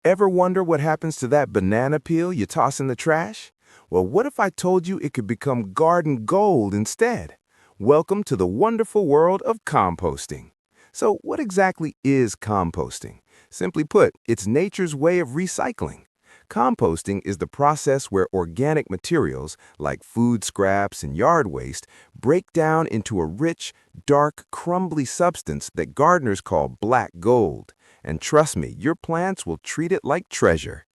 Ever wonder what happens to that banana peel you toss in the trash? Well, what if I told you it could become garden gold instead? Welcome to the wonderful world of composting. So, what exactly is composting? Simply put, it's nature's way of recycling. Composting is the process where organic materials, like food scraps and yard waste, break down into a rich, dark, crumbly substance that gardeners call black gold. And trust me, your plants will treat it like treasure.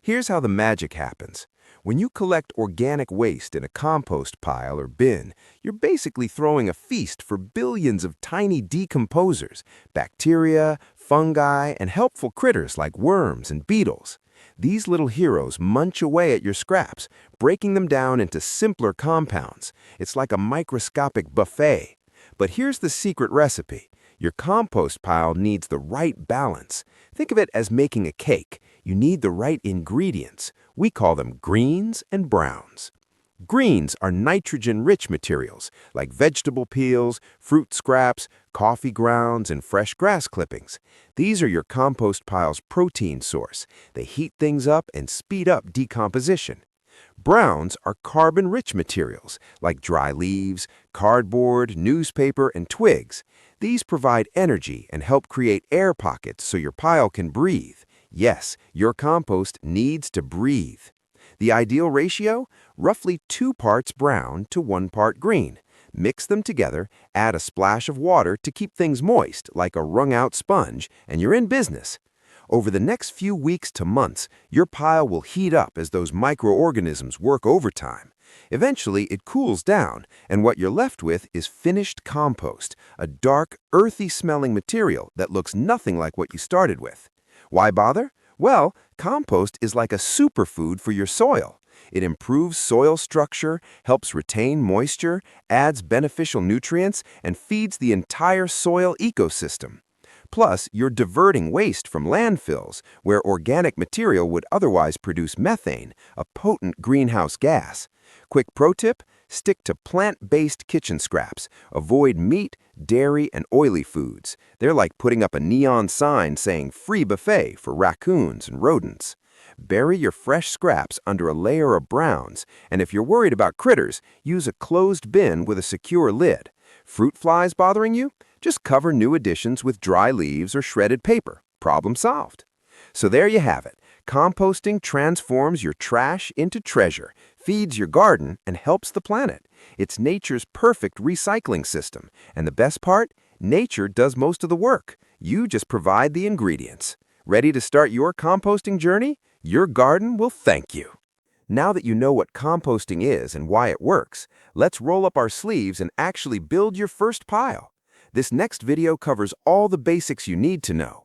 Here's how the magic happens. When you collect organic waste in a compost pile or bin, you're basically throwing a feast for billions of tiny decomposers, bacteria, fungi, and helpful critters like worms and beetles. These little heroes munch away at your scraps, breaking them down into simpler compounds. It's like a microscopic buffet. But here's the secret recipe. Your compost pile needs the right balance. Think of it as making a cake. You need the right ingredients. We call them greens and browns. Greens are nitrogen-rich materials like vegetable peels, fruit scraps, coffee grounds, and fresh grass clippings. These are your compost pile's protein source. They heat things up and speed up decomposition. Browns are carbon-rich materials like dry leaves, cardboard, newspaper, and twigs. These provide energy and help create air pockets so your pile can breathe. Yes, your compost needs to breathe. The ideal ratio? Roughly 2 parts brown to 1 part green. Mix them together, add a splash of water to keep things moist, like a wrung-out sponge, and you're in business. Over the next few weeks to months, your pile will heat up as those microorganisms work overtime. Eventually, it cools down, and what you're left with is finished compost, a dark, earthy-smelling material that looks nothing like what you started with. Why bother? Well, compost is like a superfood for your soil. It improves soil structure, helps retain moisture, adds beneficial nutrients, and feeds the entire soil ecosystem. Plus, you're diverting waste from landfills, where organic material would otherwise produce methane, a potent greenhouse gas. Quick pro tip: stick to plant-based kitchen scraps. Avoid meat, dairy, and oily foods. They're like putting up a neon sign saying free buffet for raccoons and rodents. Bury your fresh scraps under a layer of browns, and if you're worried about critters, use a closed bin with a secure lid. Fruit flies bothering you? Just cover new additions with dry leaves or shredded paper. Problem solved. So there you have it. Composting transforms your trash into treasure, feeds your garden, and helps the planet. It's nature's perfect recycling system. And the best part? Nature does most of the work. You just provide the ingredients. Ready to start your composting journey? Your garden will thank you. Now that you know what composting is and why it works, let's roll up our sleeves and actually build your first pile. This next video covers all the basics you need to know.